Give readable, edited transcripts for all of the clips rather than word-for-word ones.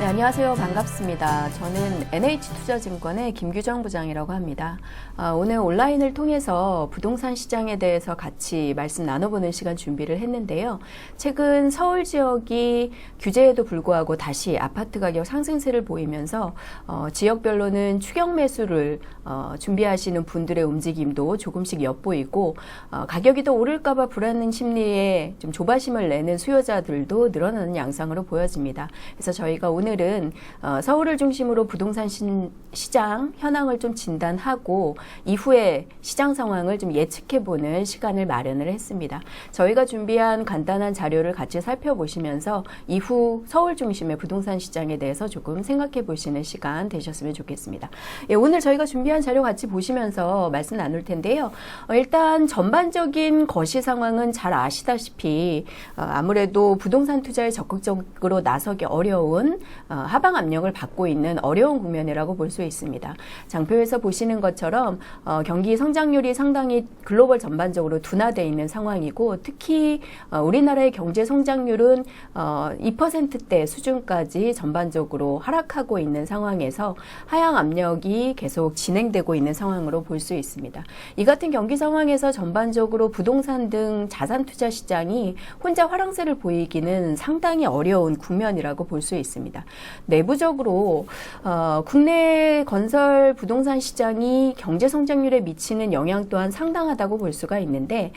네, 안녕하세요. 반갑습니다. 저는 NH투자증권의 김규정 부장이라고 합니다. 오늘 온라인을 통해서 부동산 시장에 대해서 같이 말씀 나눠보는 시간 준비를 했는데요. 최근 서울 지역이 규제에도 불구하고 다시 아파트 가격 상승세를 보이면서 지역별로는 추격 매수를 준비하시는 분들의 움직임도 조금씩 엿보이고 가격이 더 오를까봐 불안한 심리에 좀 조바심을 내는 수요자들도 늘어나는 양상으로 보여집니다. 그래서 저희가 오늘은 서울을 중심으로 부동산 시장 현황을 좀 진단하고 이후에 시장 상황을 좀 예측해보는 시간을 마련을 했습니다. 저희가 준비한 간단한 자료를 같이 살펴보시면서 이후 서울 중심의 부동산 시장에 대해서 조금 생각해 보시는 시간 되셨으면 좋겠습니다. 예, 오늘 저희가 준비한 자료 같이 보시면서 말씀 나눌 텐데요. 일단 전반적인 거시 상황은 잘 아시다시피 아무래도 부동산 투자에 적극적으로 나서기 어려운 하방 압력을 받고 있는 어려운 국면이라고 볼 수 있습니다. 장표에서 보시는 것처럼 경기 성장률이 상당히 글로벌 전반적으로 둔화되어 있는 상황이고 특히 우리나라의 경제 성장률은 2%대 수준까지 전반적으로 하락하고 있는 상황에서 하향 압력이 계속 진행되고 있는 상황으로 볼 수 있습니다. 이 같은 경기 상황에서 전반적으로 부동산 등 자산 투자 시장이 혼자 화랑세를 보이기는 상당히 어려운 국면이라고 볼 수 있습니다. 내부적으로 국내 건설 부동산 시장이 경제 성장률에 미치는 영향 또한 상당하다고 볼 수가 있는데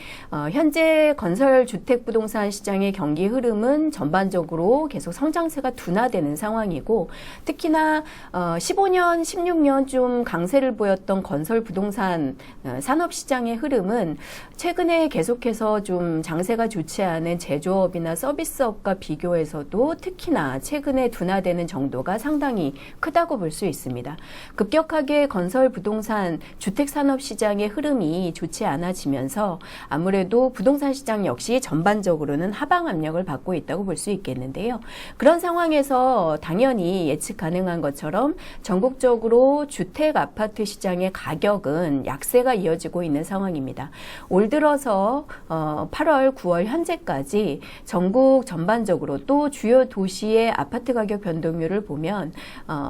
현재 건설 주택 부동산 시장의 경기 흐름은 전반적으로 계속 성장세가 둔화되는 상황이고 특히나 15년, 16년 좀 강세를 보였던 건설 부동산 산업 시장의 흐름은 최근에 계속해서 좀 장세가 좋지 않은 제조업이나 서비스업과 비교해서도 특히나 최근에 둔화되는 정도가 상당히 크다고 볼 수 있습니다. 급격하게 건설 부동산 주택 산업 시장의 흐름이 좋지 않아지면서 아무래도 부동산 시장 역시 전반적으로는 하방 압력을 받고 있다고 볼 수 있겠는데요. 그런 상황에서 당연히 예측 가능한 것처럼 전국적으로 주택 아파트 시장의 가격은 약세가 이어지고 있는 상황입니다. 올 들어서 8월, 9월 현재까지 전국 전반적으로 또 주요 도시의 아파트 가격 변동률을 보면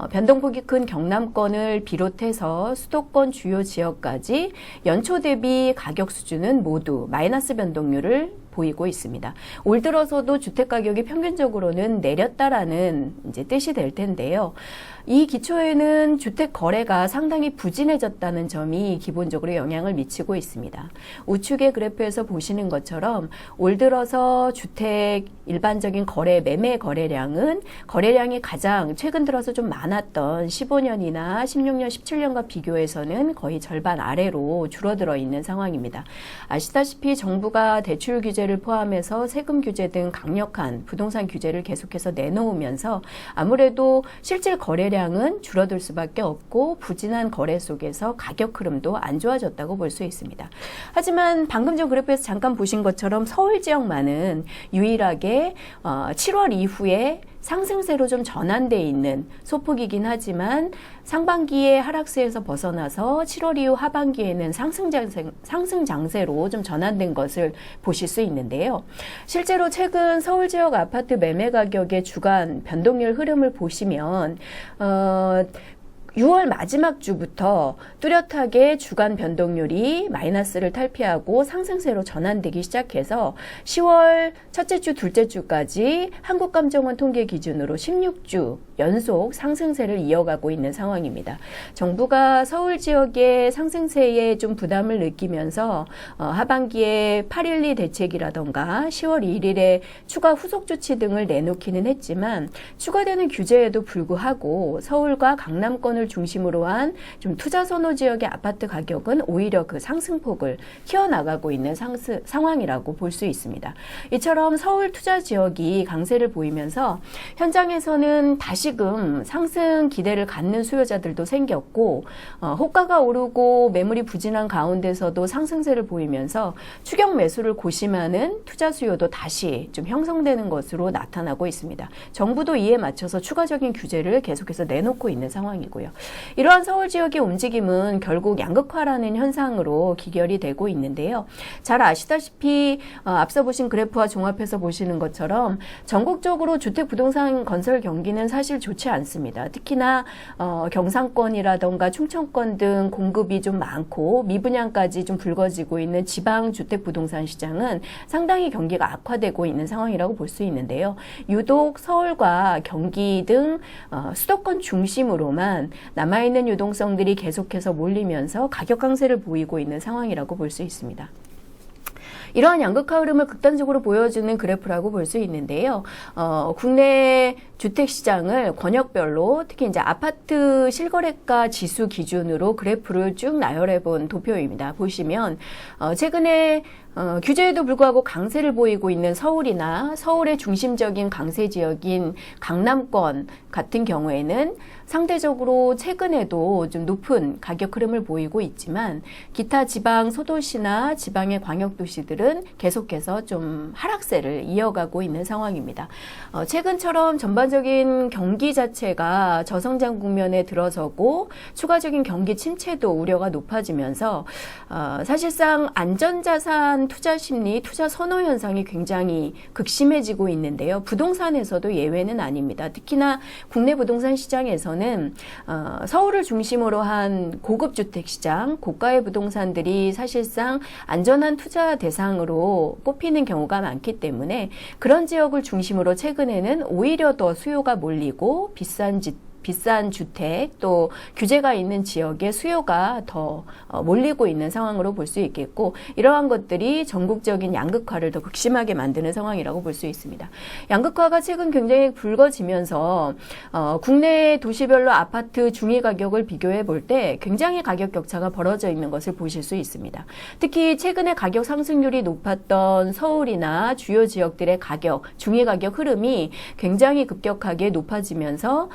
변동폭이 큰 경남권을 비롯해서 수도권 주요 지역까지 연초 대비 가격 수준은 모두 마이너스 변동률을 보이고 있습니다. 올 들어서도 주택 가격이 평균적으로는 내렸다라는 이제 뜻이 될 텐데요. 이 기초에는 주택 거래가 상당히 부진해졌다는 점이 기본적으로 영향을 미치고 있습니다. 우측의 그래프에서 보시는 것처럼 올 들어서 주택 일반적인 거래, 매매 거래량은 거래량이 가장 최근 들어서 좀 많았던 15년이나 16년, 17년과 비교해서는 거의 절반 아래로 줄어들어 있는 상황입니다. 아시다시피 정부가 대출 규제를 포함해서 세금 규제 등 강력한 부동산 규제를 계속해서 내놓으면서 아무래도 실질 거래량은 줄어들 수밖에 없고 부진한 거래 속에서 가격 흐름도 안 좋아졌다고 볼 수 있습니다. 하지만 방금 전 그래프에서 잠깐 보신 것처럼 서울 지역만은 유일하게 7월 이후에 상승세로 좀 전환되어 있는 소폭이긴 하지만 상반기에 하락세에서 벗어나서 7월 이후 하반기에는 상승 장세로 좀 전환된 것을 보실 수 있는데요. 실제로 최근 서울 지역 아파트 매매 가격의 주간 변동률 흐름을 보시면 6월 마지막 주부터 뚜렷하게 주간 변동률이 마이너스를 탈피하고 상승세로 전환되기 시작해서 10월 첫째 주, 둘째 주까지 한국감정원 통계 기준으로 16주 연속 상승세를 이어가고 있는 상황입니다. 정부가 서울 지역의 상승세에 좀 부담을 느끼면서 하반기에 8.12 대책이라던가 10월 1일에 추가 후속 조치 등을 내놓기는 했지만 추가되는 규제에도 불구하고 서울과 강남권을 중심으로 한 좀 투자 선호 지역의 아파트 가격은 오히려 그 상승폭을 키워나가고 있는 상황이라고 볼 수 있습니다. 이처럼 서울 투자 지역이 강세를 보이면서 현장에서는 다시금 상승 기대를 갖는 수요자들도 생겼고 호가가 오르고 매물이 부진한 가운데서도 상승세를 보이면서 추격 매수를 고심하는 투자 수요도 다시 좀 형성되는 것으로 나타나고 있습니다. 정부도 이에 맞춰서 추가적인 규제를 계속해서 내놓고 있는 상황이고요. 이러한 서울 지역의 움직임은 결국 양극화라는 현상으로 기결이 되고 있는데요. 잘 아시다시피 앞서 보신 그래프와 종합해서 보시는 것처럼 전국적으로 주택 부동산 건설 경기는 사실 좋지 않습니다. 특히나 경상권이라던가 충청권 등 공급이 좀 많고 미분양까지 좀 불거지고 있는 지방 주택 부동산 시장은 상당히 경기가 악화되고 있는 상황이라고 볼 수 있는데요. 유독 서울과 경기 등 수도권 중심으로만 남아있는 유동성들이 계속해서 몰리면서 가격 강세를 보이고 있는 상황이라고 볼 수 있습니다. 이러한 양극화 흐름을 극단적으로 보여주는 그래프라고 볼 수 있는데요. 국내 주택시장을 권역별로 특히 이제 아파트 실거래가 지수 기준으로 그래프를 쭉 나열해 본 도표입니다. 보시면 최근에 규제에도 불구하고 강세를 보이고 있는 서울이나 서울의 중심적인 강세 지역인 강남권 같은 경우에는 상대적으로 최근에도 좀 높은 가격 흐름을 보이고 있지만 기타 지방 소도시나 지방의 광역도시들은 계속해서 좀 하락세를 이어가고 있는 상황입니다. 최근처럼 전반적인 경기 자체가 저성장 국면에 들어서고 추가적인 경기 침체도 우려가 높아지면서 사실상 안전자산 투자 심리, 투자 선호 현상이 굉장히 극심해지고 있는데요. 부동산에서도 예외는 아닙니다. 특히나 국내 부동산 시장에서는 서울을 중심으로 한 고급 주택 시장, 고가의 부동산들이 사실상 안전한 투자 대상으로 꼽히는 경우가 많기 때문에 그런 지역을 중심으로 최근에는 오히려 더 수요가 몰리고 비싼 주택 또 규제가 있는 지역의 수요가 더 몰리고 있는 상황으로 볼 수 있겠고 이러한 것들이 전국적인 양극화를 더 극심하게 만드는 상황이라고 볼 수 있습니다. 양극화가 최근 굉장히 불거지면서 국내 도시별로 아파트 중위 가격을 비교해 볼 때 굉장히 가격 격차가 벌어져 있는 것을 보실 수 있습니다. 특히 최근에 가격 상승률이 높았던 서울이나 주요 지역들의 가격, 중위 가격 흐름이 굉장히 급격하게 높아지면서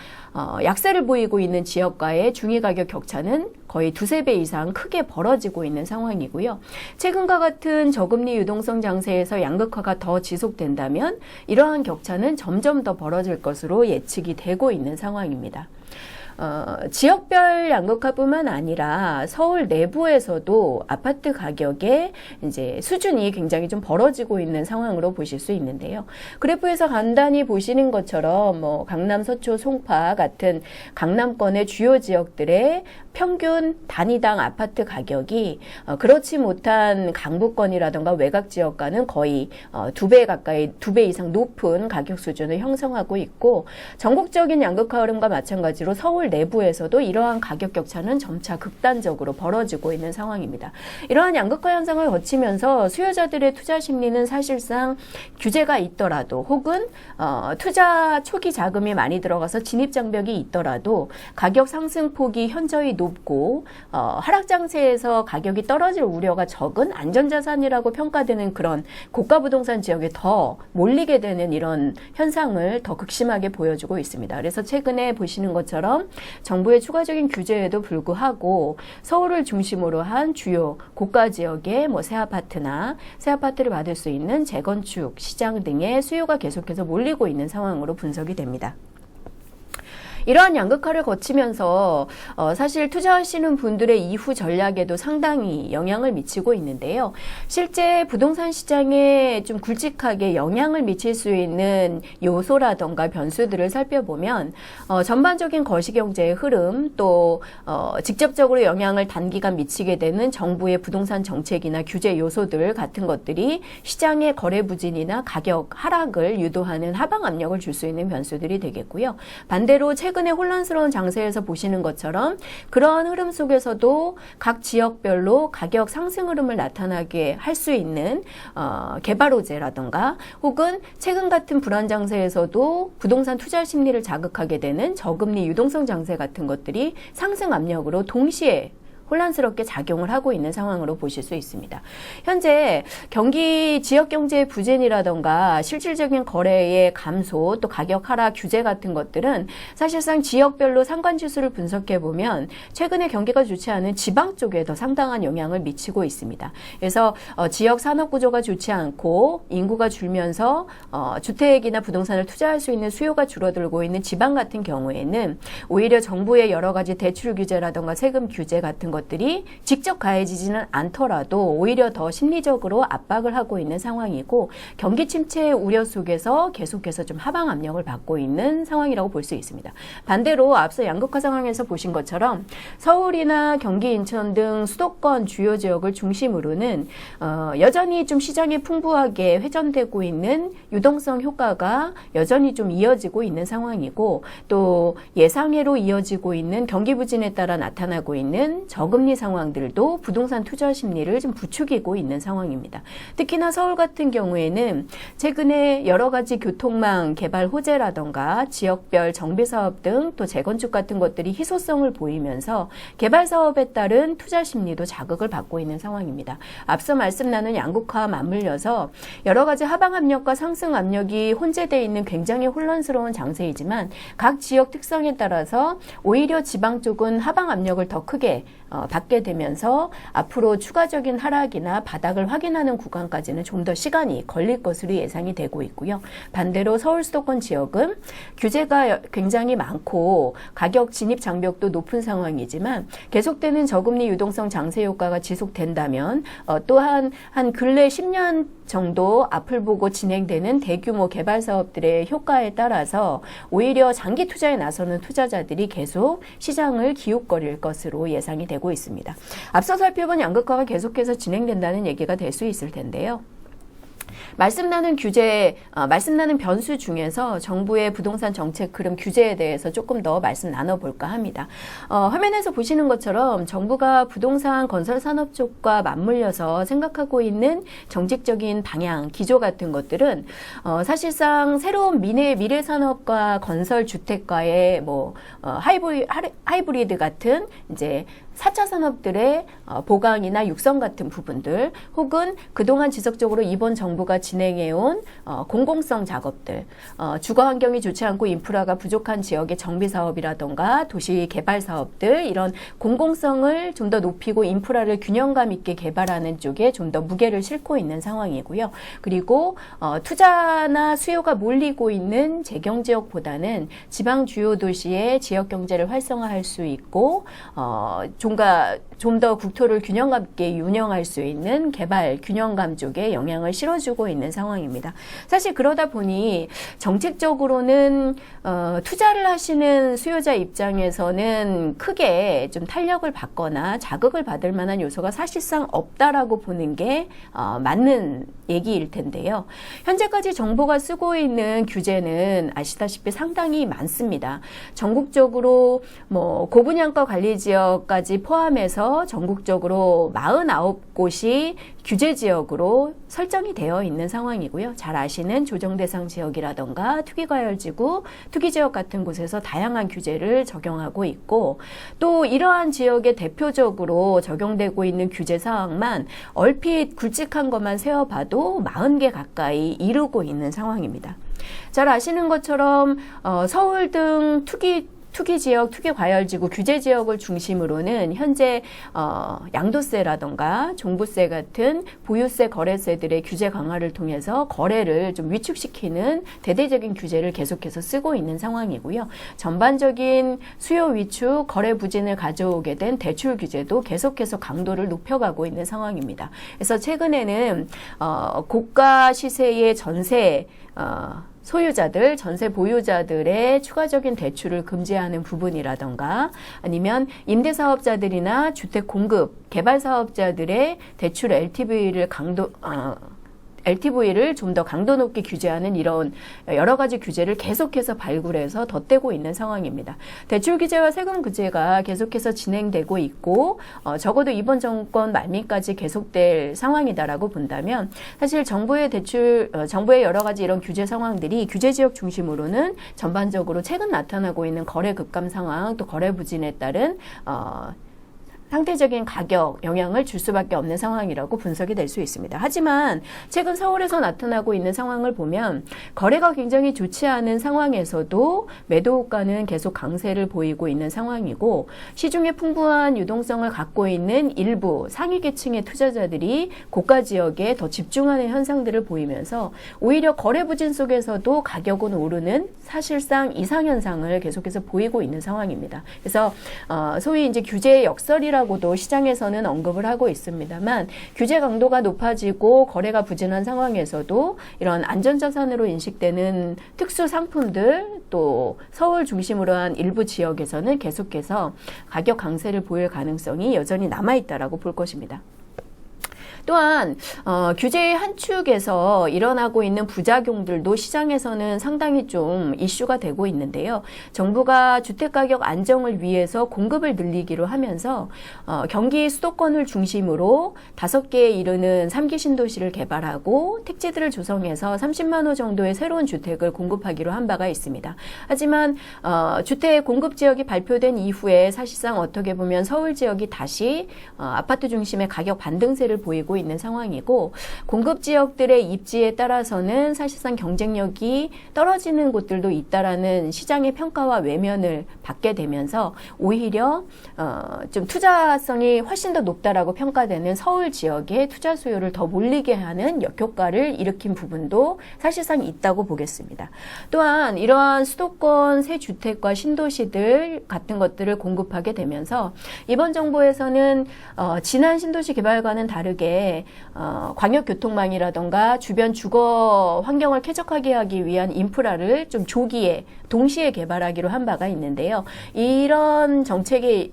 약세를 보이고 있는 지역과의 중위 가격 격차는 거의 두세 배 이상 크게 벌어지고 있는 상황이고요. 최근과 같은 저금리 유동성 장세에서 양극화가 더 지속된다면 이러한 격차는 점점 더 벌어질 것으로 예측이 되고 있는 상황입니다. 지역별 양극화뿐만 아니라 서울 내부에서도 아파트 가격의 이제 수준이 굉장히 좀 벌어지고 있는 상황으로 보실 수 있는데요. 그래프에서 간단히 보시는 것처럼 강남, 서초, 송파 같은 강남권의 주요 지역들의 평균 단위당 아파트 가격이 그렇지 못한 강북권이라던가 외곽 지역과는 거의 두 배 가까이, 2배 이상 높은 가격 수준을 형성하고 있고 전국적인 양극화 흐름과 마찬가지로 서울 내부에서도 이러한 가격 격차는 점차 극단적으로 벌어지고 있는 상황입니다. 이러한 양극화 현상을 거치면서 수요자들의 투자 심리는 사실상 규제가 있더라도 혹은 투자 초기 자금이 많이 들어가서 진입 장벽이 있더라도 가격 상승폭이 현저히 높고 하락 장세에서 가격이 떨어질 우려가 적은 안전자산이라고 평가되는 그런 고가 부동산 지역에 더 몰리게 되는 이런 현상을 더 극심하게 보여주고 있습니다. 그래서 최근에 보시는 것처럼 정부의 추가적인 규제에도 불구하고 서울을 중심으로 한 주요 고가 지역의 새 아파트나 새 아파트를 받을 수 있는 재건축 시장 등의 수요가 계속해서 몰리고 있는 상황으로 분석이 됩니다. 이러한 양극화를 거치면서 사실 투자하시는 분들의 이후 전략에도 상당히 영향을 미치고 있는데요. 실제 부동산 시장에 좀 굵직하게 영향을 미칠 수 있는 요소라던가 변수들을 살펴보면 전반적인 거시경제의 흐름 또 직접적으로 영향을 단기간 미치게 되는 정부의 부동산 정책이나 규제 요소들 같은 것들이 시장의 거래 부진이나 가격 하락을 유도하는 하방 압력을 줄 수 있는 변수들이 되겠고요. 반대로 최근의 혼란스러운 장세에서 보시는 것처럼 그러한 흐름 속에서도 각 지역별로 가격 상승 흐름을 나타나게 할 수 있는 개발 호재라던가 혹은 최근 같은 불안 장세에서도 부동산 투자 심리를 자극하게 되는 저금리 유동성 장세 같은 것들이 상승 압력으로 동시에 혼란스럽게 작용을 하고 있는 상황으로 보실 수 있습니다. 현재 경기 지역 경제의 부진이라던가 실질적인 거래의 감소, 또 가격 하락 규제 같은 것들은 사실상 지역별로 상관지수를 분석해 보면 최근에 경기가 좋지 않은 지방 쪽에 더 상당한 영향을 미치고 있습니다. 그래서 지역 산업 구조가 좋지 않고 인구가 줄면서 주택이나 부동산을 투자할 수 있는 수요가 줄어들고 있는 지방 같은 경우에는 오히려 정부의 여러 가지 대출 규제라던가 세금 규제 같은 것들이 직접 가해지지는 않더라도 오히려 더 심리적으로 압박을 하고 있는 상황이고 경기 침체의 우려 속에서 계속해서 좀 하방 압력을 받고 있는 상황이라고 볼 수 있습니다. 반대로 앞서 양극화 상황에서 보신 것처럼 서울이나 경기, 인천 등 수도권 주요 지역을 중심으로는 여전히 좀 시장에 풍부하게 회전되고 있는 유동성 효과가 여전히 좀 이어지고 있는 상황이고 또 예상외로 이어지고 있는 경기 부진에 따라 나타나고 있는 저금리 상황들도 부동산 투자 심리를 좀 부추기고 있는 상황입니다. 특히나 서울 같은 경우에는 최근에 여러 가지 교통망 개발 호재라던가 지역별 정비사업 등 또 재건축 같은 것들이 희소성을 보이면서 개발 사업에 따른 투자 심리도 자극을 받고 있는 상황입니다. 앞서 말씀 나눈 양극화와 맞물려서 여러 가지 하방 압력과 상승 압력이 혼재되어 있는 굉장히 혼란스러운 장세이지만 각 지역 특성에 따라서 오히려 지방 쪽은 하방 압력을 더 크게 받게 되면서 앞으로 추가적인 하락이나 바닥을 확인하는 구간까지는 좀 더 시간이 걸릴 것으로 예상이 되고 있고요. 반대로 서울 수도권 지역은 규제가 굉장히 많고 가격 진입 장벽도 높은 상황이지만 계속되는 저금리 유동성 장세 효과가 지속된다면 또한 한 근래 10년 정도 앞을 보고 진행되는 대규모 개발 사업들의 효과에 따라서 오히려 장기 투자에 나서는 투자자들이 계속 시장을 기웃거릴 것으로 예상이 되고 있습니다. 앞서 살펴본 양극화가 계속해서 진행된다는 얘기가 될 수 있을 텐데요. 말씀 나눈 변수 중에서 정부의 부동산 정책 흐름 규제에 대해서 조금 더 말씀 나눠볼까 합니다. 화면에서 보시는 것처럼 정부가 부동산 건설 산업 쪽과 맞물려서 생각하고 있는 정책적인 방향, 기조 같은 것들은 사실상 새로운 미래 산업과 건설 주택과의 하이브리드 같은 이제 4차 산업들의 보강이나 육성 같은 부분들 혹은 그동안 지속적으로 이번 정부가 진행해온 공공성 작업들, 주거 환경이 좋지 않고 인프라가 부족한 지역의 정비 사업이라던가 도시 개발 사업들 이런 공공성을 좀 더 높이고 인프라를 균형감 있게 개발하는 쪽에 좀 더 무게를 싣고 있는 상황이고요. 그리고 투자나 수요가 몰리고 있는 재경지역보다는 지방 주요 도시의 지역 경제를 활성화할 수 있고 좀 더 국토를 균형감 있게 운영할 수 있는 개발 균형감 쪽에 영향을 실어주고 있는 상황입니다. 사실 그러다 보니 정책적으로는 투자를 하시는 수요자 입장에서는 크게 좀 탄력을 받거나 자극을 받을 만한 요소가 사실상 없다라고 보는 게 맞는 얘기일 텐데요. 현재까지 정부가 쓰고 있는 규제는 아시다시피 상당히 많습니다. 전국적으로 고분양가 관리 지역까지 포함해서 전국적으로 49곳이 규제 지역으로 설정이 되어 있는 상황이고요. 잘 아시는 조정대상 지역이라던가 투기과열지구, 투기지역 같은 곳에서 다양한 규제를 적용하고 있고 또 이러한 지역에 대표적으로 적용되고 있는 규제 사항만 얼핏 굵직한 것만 세어봐도 40개 가까이 이루고 있는 상황입니다. 잘 아시는 것처럼 서울 등 투기지역, 투기과열지구, 규제지역을 중심으로는 현재 양도세라던가 종부세 같은 보유세, 거래세들의 규제 강화를 통해서 거래를 좀 위축시키는 대대적인 규제를 계속해서 쓰고 있는 상황이고요. 전반적인 수요 위축, 거래 부진을 가져오게 된 대출 규제도 계속해서 강도를 높여가고 있는 상황입니다. 그래서 최근에는 고가 시세의 전세 소유자들, 전세 보유자들의 추가적인 대출을 금지하는 부분이라던가 아니면 임대사업자들이나 주택 공급, 개발사업자들의 대출 LTV를 좀 더 강도 높게 규제하는 이런 여러 가지 규제를 계속해서 발굴해서 덧대고 있는 상황입니다. 대출 규제와 세금 규제가 계속해서 진행되고 있고 적어도 이번 정권 말미까지 계속될 상황이다라고 본다면 사실 정부의 여러 가지 이런 규제 상황들이 규제 지역 중심으로는 전반적으로 최근 나타나고 있는 거래 급감 상황 또 거래 부진에 따른 상대적인 가격 영향을 줄 수밖에 없는 상황이라고 분석이 될 수 있습니다. 하지만 최근 서울에서 나타나고 있는 상황을 보면 거래가 굉장히 좋지 않은 상황에서도 매도 호가는 계속 강세를 보이고 있는 상황이고 시중에 풍부한 유동성을 갖고 있는 일부 상위 계층의 투자자들이 고가 지역에 더 집중하는 현상들을 보이면서 오히려 거래 부진 속에서도 가격은 오르는 사실상 이상 현상을 계속해서 보이고 있는 상황입니다. 그래서 소위 이제 규제의 역설이라고도 시장에서는 언급을 하고 있습니다만 규제 강도가 높아지고 거래가 부진한 상황에서도 이런 안전자산으로 인식되는 특수 상품들 또 서울 중심으로 한 일부 지역에서는 계속해서 가격 강세를 보일 가능성이 여전히 남아있다라고 볼 것입니다. 또한 규제의 한 축에서 일어나고 있는 부작용들도 시장에서는 상당히 좀 이슈가 되고 있는데요. 정부가 주택가격 안정을 위해서 공급을 늘리기로 하면서 경기 수도권을 중심으로 5개에 이르는 3기 신도시를 개발하고 택지들을 조성해서 30만 호 정도의 새로운 주택을 공급하기로 한 바가 있습니다. 하지만 주택 공급 지역이 발표된 이후에 사실상 어떻게 보면 서울 지역이 다시 아파트 중심의 가격 반등세를 보이고 있는 상황이고 공급 지역들의 입지에 따라서는 사실상 경쟁력이 떨어지는 곳들도 있다라는 시장의 평가와 외면을 받게 되면서 오히려 좀 투자성이 훨씬 더 높다라고 평가되는 서울 지역의 투자 수요를 더 몰리게 하는 역효과를 일으킨 부분도 사실상 있다고 보겠습니다. 또한 이러한 수도권 새 주택과 신도시들 같은 것들을 공급하게 되면서 이번 정부에서는 지난 신도시 개발과는 다르게 광역교통망이라던가 주변 주거 환경을 쾌적하게 하기 위한 인프라를 좀 조기에 동시에 개발하기로 한 바가 있는데요. 이런 정책의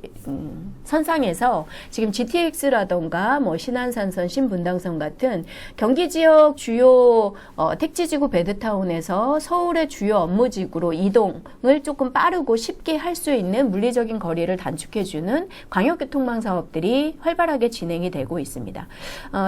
선상에서 지금 GTX라던가 뭐 신안산선, 신분당선 같은 경기 지역 주요 택지지구 베드타운에서 서울의 주요 업무지구로 이동을 조금 빠르고 쉽게 할 수 있는 물리적인 거리를 단축해주는 광역교통망 사업들이 활발하게 진행이 되고 있습니다.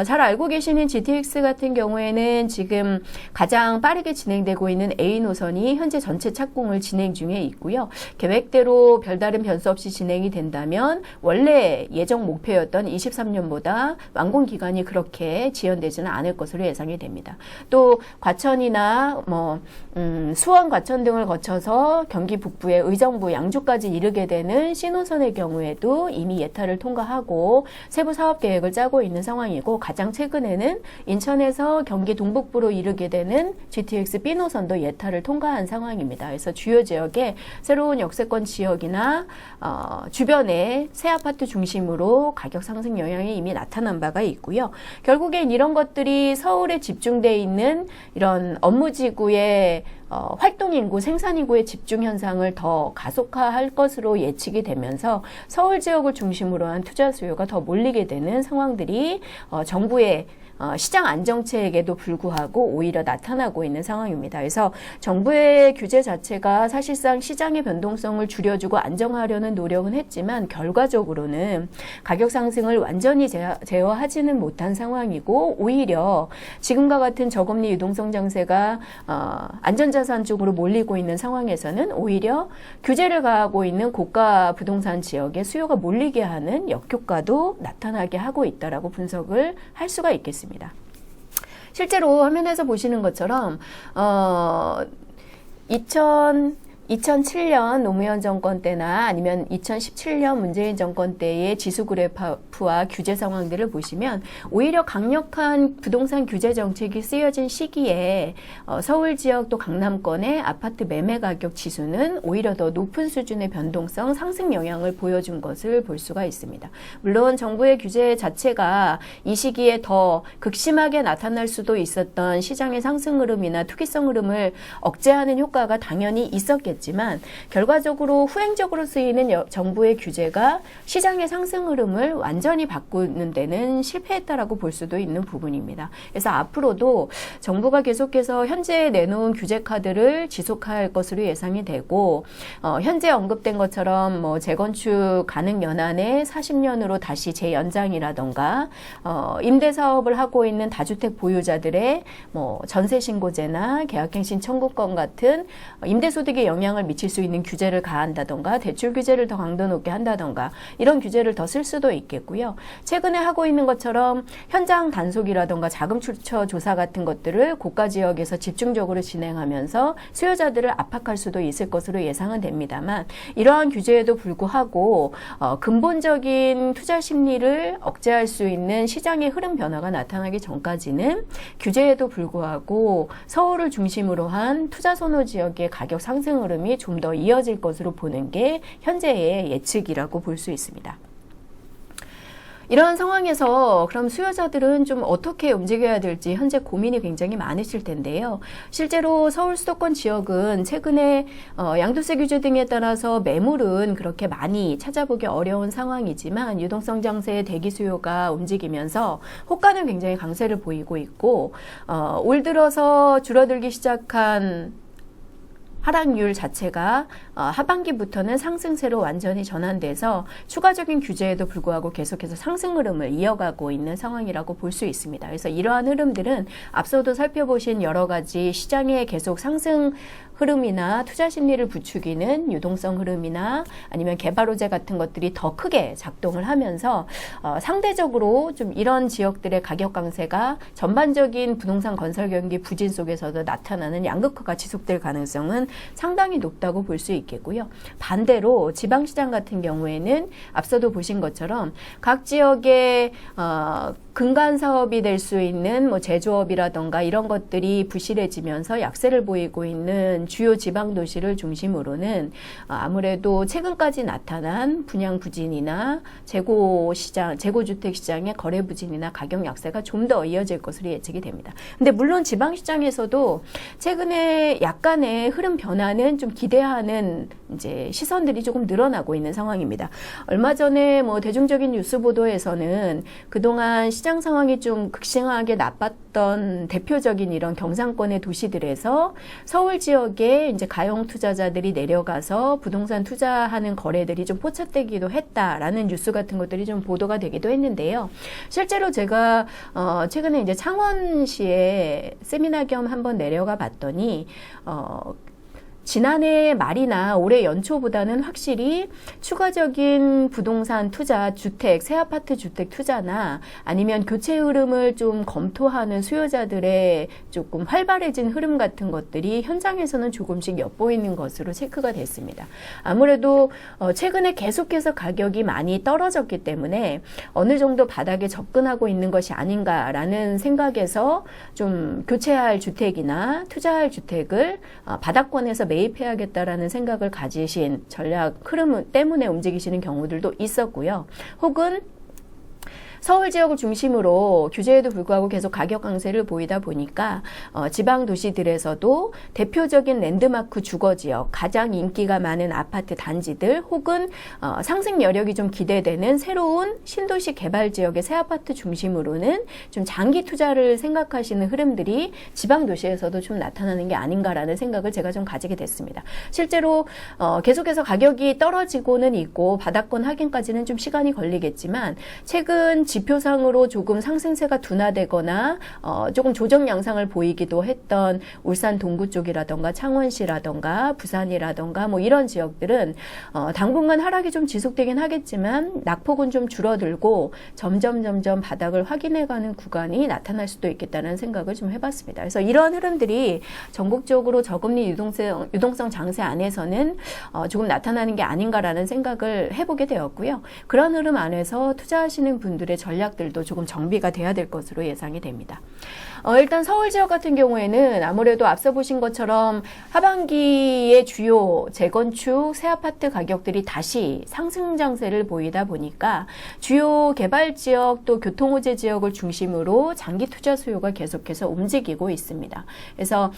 잘 알고 계시는 GTX 같은 경우에는 지금 가장 빠르게 진행되고 있는 A 노선이 현재 전체 착공을 진행 중에 있고요. 계획대로 별다른 변수 없이 진행이 된다면 원래 예정 목표였던 23년보다 완공 기간이 그렇게 지연되지는 않을 것으로 예상이 됩니다. 또 과천이나 수원 과천 등을 거쳐서 경기 북부의 의정부 양주까지 이르게 되는 C노선의 경우에도 이미 예타를 통과하고 세부 사업 계획을 짜고 있는 상황이고 가장 최근에는 인천에서 경기 동북부로 이르게 되는 GTX B노선도 예타를 통과한 상황입니다. 그래서 주요 지역에 새로운 역세권 지역이나 주변에 새 아파트 중심으로 가격 상승 영향이 이미 나타난 바가 있고요. 결국엔 이런 것들이 서울에 집중되어 있는 이런 업무지구의 활동인구, 생산인구의 집중 현상을 더 가속화할 것으로 예측이 되면서 서울 지역을 중심으로 한 투자 수요가 더 몰리게 되는 상황들이 정부의 시장 안정책에도 불구하고 오히려 나타나고 있는 상황입니다. 그래서 정부의 규제 자체가 사실상 시장의 변동성을 줄여주고 안정하려는 노력은 했지만 결과적으로는 가격 상승을 완전히 제어하지는 못한 상황이고 오히려 지금과 같은 저금리 유동성 장세가 안전자산 쪽으로 몰리고 있는 상황에서는 오히려 규제를 가하고 있는 고가 부동산 지역에 수요가 몰리게 하는 역효과도 나타나게 하고 있다라고 분석을 할 수가 있겠습니다. 실제로 화면에서 보시는 것처럼 2007년 노무현 정권 때나 아니면 2017년 문재인 정권 때의 지수 그래프와 규제 상황들을 보시면 오히려 강력한 부동산 규제 정책이 쓰여진 시기에 서울 지역 또 강남권의 아파트 매매 가격 지수는 오히려 더 높은 수준의 변동성 상승 영향을 보여준 것을 볼 수가 있습니다. 물론 정부의 규제 자체가 이 시기에 더 극심하게 나타날 수도 있었던 시장의 상승 흐름이나 투기성 흐름을 억제하는 효과가 당연히 있었겠지만 결과적으로 후행적으로 쓰이는 정부의 규제가 시장의 상승 흐름을 완전히 바꾸는 데는 실패했다라고 볼 수도 있는 부분입니다. 그래서 앞으로도 정부가 계속해서 현재 내놓은 규제 카드를 지속할 것으로 예상이 되고 현재 언급된 것처럼 재건축 가능 연한의 40년으로 다시 재연장이라던가 임대 사업을 하고 있는 다주택 보유자들의 전세 신고제나 계약갱신 청구권 같은 임대 소득에 영향을 영향을 미칠 수 있는 규제를 가한다던가 대출 규제를 더 강도 높게 한다던가 이런 규제를 더 쓸 수도 있겠고요. 최근에 하고 있는 것처럼 현장 단속이라던가 자금 출처 조사 같은 것들을 고가 지역에서 집중적으로 진행하면서 수요자들을 압박할 수도 있을 것으로 예상은 됩니다만 이러한 규제에도 불구하고 근본적인 투자 심리를 억제할 수 있는 시장의 흐름 변화가 나타나기 전까지는 규제에도 불구하고 서울을 중심으로 한 투자 선호 지역의 가격 상승 흐름이 좀 더 이어질 것으로 보는 게 현재의 예측이라고 볼 수 있습니다. 이러한 상황에서 그럼 수요자들은 좀 어떻게 움직여야 될지 현재 고민이 굉장히 많으실 텐데요. 실제로 서울 수도권 지역은 최근에 양도세 규제 등에 따라서 매물은 그렇게 많이 찾아보기 어려운 상황이지만 유동성 장세의 대기 수요가 움직이면서 호가는 굉장히 강세를 보이고 있고 올 들어서 줄어들기 시작한 하락률 자체가 하반기부터는 상승세로 완전히 전환돼서 추가적인 규제에도 불구하고 계속해서 상승 흐름을 이어가고 있는 상황이라고 볼 수 있습니다. 그래서 이러한 흐름들은 앞서도 살펴보신 여러 가지 시장의 계속 상승 흐름이나 투자 심리를 부추기는 유동성 흐름이나 아니면 개발 호재 같은 것들이 더 크게 작동을 하면서 상대적으로 좀 이런 지역들의 가격 강세가 전반적인 부동산 건설 경기 부진 속에서도 나타나는 양극화가 지속될 가능성은 상당히 높다고 볼 수 있겠고요. 반대로 지방시장 같은 경우에는 앞서도 보신 것처럼 각 지역의 근간 사업이 될 수 있는 뭐 제조업이라던가 이런 것들이 부실해지면서 약세를 보이고 있는 주요 지방 도시를 중심으로는 아무래도 최근까지 나타난 분양 부진이나 재고 시장, 재고주택 시장의 거래 부진이나 가격 약세가 좀 더 이어질 것으로 예측이 됩니다. 근데 물론 지방 시장에서도 최근에 약간의 흐름 변화는 좀 기대하는 이제 시선들이 조금 늘어나고 있는 상황입니다. 얼마 전에 뭐 대중적인 뉴스 보도에서는 그동안 시장 상황이 좀 극심하게 나빴던 대표적인 이런 경상권의 도시들에서 서울 지역에 이제 가용 투자자들이 내려가서 부동산 투자하는 거래들이 좀 포착되기도 했다라는 뉴스 같은 것들이 좀 보도가 되기도 했는데요. 실제로 제가 최근에 이제 창원시에 세미나 겸 한번 내려가 봤더니 지난해 말이나 올해 연초보다는 확실히 추가적인 부동산 투자, 주택, 새 아파트 주택 투자나 아니면 교체 흐름을 좀 검토하는 수요자들의 조금 활발해진 흐름 같은 것들이 현장에서는 조금씩 엿보이는 것으로 체크가 됐습니다. 아무래도 최근에 계속해서 가격이 많이 떨어졌기 때문에 어느 정도 바닥에 접근하고 있는 것이 아닌가라는 생각에서 좀 교체할 주택이나 투자할 주택을 바닥권에서 매입해야겠다라는 생각을 가지신 전략 흐름 때문에 움직이시는 경우들도 있었고요. 혹은 서울 지역을 중심으로 규제에도 불구하고 계속 가격 강세를 보이다 보니까 지방 도시들에서도 대표적인 랜드마크 주거지역, 가장 인기가 많은 아파트 단지들 혹은 상승 여력이 좀 기대되는 새로운 신도시 개발 지역의 새 아파트 중심으로는 좀 장기 투자를 생각하시는 흐름들이 지방 도시에서도 좀 나타나는 게 아닌가라는 생각을 제가 좀 가지게 됐습니다. 실제로 계속해서 가격이 떨어지고는 있고 바닥권 확인까지는 좀 시간이 걸리겠지만 최근 지표상으로 조금 상승세가 둔화되거나 조금 조정 양상을 보이기도 했던 울산 동구 쪽이라던가 창원시라던가 부산이라던가 뭐 이런 지역들은 당분간 하락이 좀 지속되긴 하겠지만 낙폭은 좀 줄어들고 점점 바닥을 확인해가는 구간이 나타날 수도 있겠다는 생각을 좀 해봤습니다. 그래서 이런 흐름들이 전국적으로 저금리 유동성 장세 안에서는 조금 나타나는 게 아닌가라는 생각을 해보게 되었고요. 그런 흐름 안에서 투자하시는 분들의 전략들도 조금 정비가 돼야 될 것으로 예상이 됩니다. 일단 서울 지역 같은 경우에는 아무래도 앞서 보신 것처럼 하반기의 주요 재건축 새 아파트 가격들이 다시 상승 장세를 보이다 보니까 주요 개발 지역 또 교통 호재 지역을 중심으로 장기 투자 수요가 계속해서 움직이고 있습니다. 그래서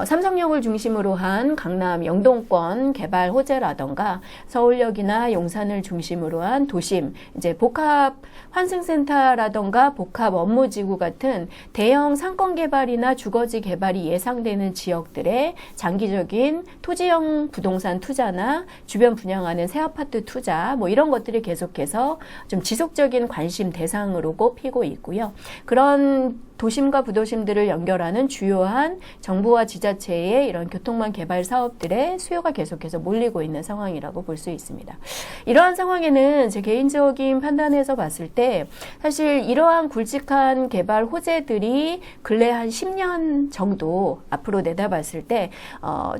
삼성역을 중심으로 한 강남 영동권 개발 호재라던가 서울역이나 용산을 중심으로 한 도심 이제 복합 환승센터라던가 복합 업무지구 같은 대형 상권 개발이나 주거지 개발이 예상되는 지역들의 장기적인 토지형 부동산 투자나 주변 분양하는 새 아파트 투자 뭐 이런 것들이 계속해서 좀 지속적인 관심 대상으로 꼽히고 있고요. 그런 도심과 부도심들을 연결하는 주요한 정부와 지자체의 이런 교통망 개발 사업들의 수요가 계속해서 몰리고 있는 상황이라고 볼 수 있습니다. 이러한 상황에는 제 개인적인 판단에서 봤을 때 사실 이러한 굵직한 개발 호재들이 근래 한 10년 정도 앞으로 내다봤을 때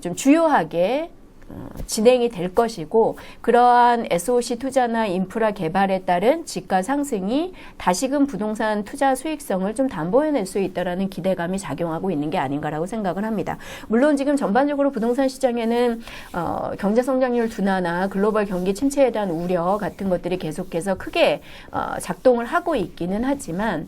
좀 주요하게 진행이 될 것이고, 그러한 SOC 투자나 인프라 개발에 따른 지가 상승이 다시금 부동산 투자 수익성을 좀 담보해낼 수 있다라는 기대감이 작용하고 있는 게 아닌가라고 생각을 합니다. 물론 지금 전반적으로 부동산 시장에는 경제 성장률 둔화나 글로벌 경기 침체에 대한 우려 같은 것들이 계속해서 크게 작동을 하고 있기는 하지만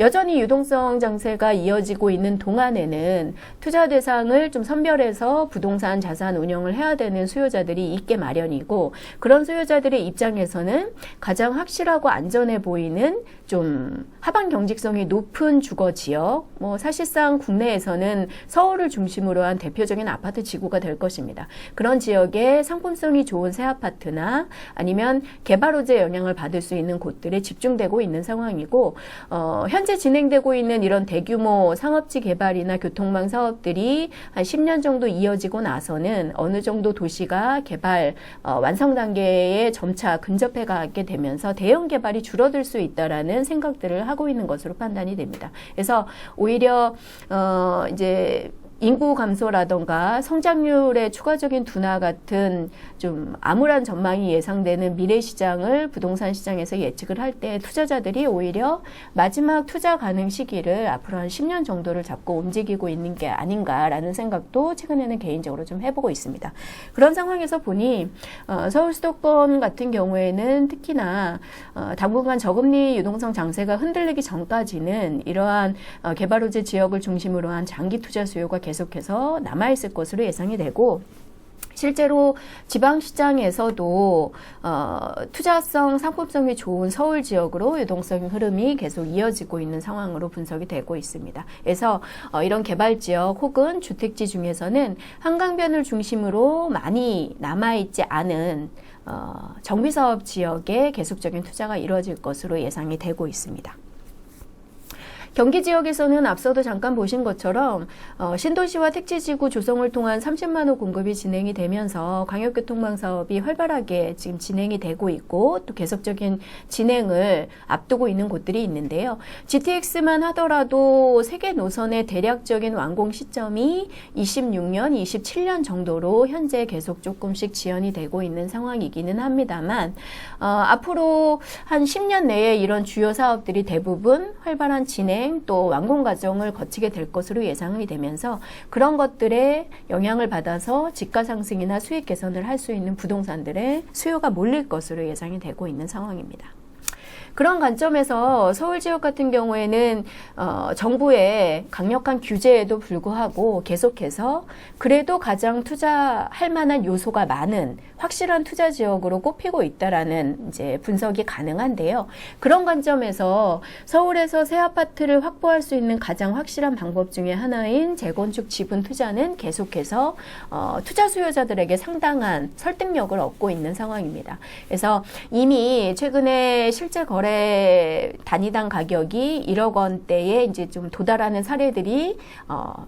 여전히 유동성 장세가 이어지고 있는 동안에는 투자 대상을 좀 선별해서 부동산 자산 운영을 해야 되는 수요자들이 있게 마련이고, 그런 수요자들의 입장에서는 가장 확실하고 안전해 보이는 좀 하방 경직성이 높은 주거 지역, 사실상 국내에서는 서울을 중심으로 한 대표적인 아파트 지구가 될 것입니다. 그런 지역에 상품성이 좋은 새 아파트나 아니면 개발 호재 영향을 받을 수 있는 곳들에 집중되고 있는 상황이고, 현재 진행되고 있는 이런 대규모 상업지 개발이나 교통망 사업들이 한 10년 정도 이어지고 나서는 어느 정도 도시가 개발 완성 단계에 점차 근접해 가게 되면서 대형 개발이 줄어들 수 있다라는 생각들을 하고 있는 것으로 판단이 됩니다. 그래서 오히려 이제 인구 감소라던가 성장률의 추가적인 둔화 같은 좀 암울한 전망이 예상되는 미래 시장을 부동산 시장에서 예측을 할 때 투자자들이 오히려 마지막 투자 가능 시기를 앞으로 한 10년 정도를 잡고 움직이고 있는 게 아닌가라는 생각도 최근에는 개인적으로 좀 해보고 있습니다. 그런 상황에서 보니 서울 수도권 같은 경우에는 특히나 당분간 저금리 유동성 장세가 흔들리기 전까지는 이러한 개발 호재 지역을 중심으로 한 장기 투자 수요가 계속해서 남아있을 것으로 예상이 되고, 실제로 지방시장에서도 투자성, 상품성이 좋은 서울 지역으로 유동성 흐름이 계속 이어지고 있는 상황으로 분석이 되고 있습니다. 그래서 이런 개발지역 혹은 주택지 중에서는 한강변을 중심으로 많이 남아있지 않은 정비사업 지역에 계속적인 투자가 이루어질 것으로 예상이 되고 있습니다. 경기 지역에서는 앞서도 잠깐 보신 것처럼 신도시와 택지지구 조성을 통한 30만 호 공급이 진행이 되면서 광역교통망 사업이 활발하게 지금 진행이 되고 있고, 또 계속적인 진행을 앞두고 있는 곳들이 있는데요. GTX만 하더라도 세계 노선의 대략적인 완공 시점이 26년, 27년 정도로 현재 계속 조금씩 지연이 되고 있는 상황이기는 합니다만, 앞으로 한 10년 내에 이런 주요 사업들이 대부분 활발한 진행 또 완공 과정을 거치게 될 것으로 예상이 되면서 그런 것들에 영향을 받아서 지가 상승이나 수익 개선을 할 수 있는 부동산들의 수요가 몰릴 것으로 예상이 되고 있는 상황입니다. 그런 관점에서 서울 지역 같은 경우에는 정부의 강력한 규제에도 불구하고 계속해서 그래도 가장 투자할 만한 요소가 많은 확실한 투자 지역으로 꼽히고 있다라는 이제 분석이 가능한데요. 그런 관점에서 서울에서 새 아파트를 확보할 수 있는 가장 확실한 방법 중에 하나인 재건축 지분 투자는 계속해서 투자 수요자들에게 상당한 설득력을 얻고 있는 상황입니다. 그래서 이미 최근에 실제 거래 단위당 가격이 1억 원대에 이제 좀 도달하는 사례들이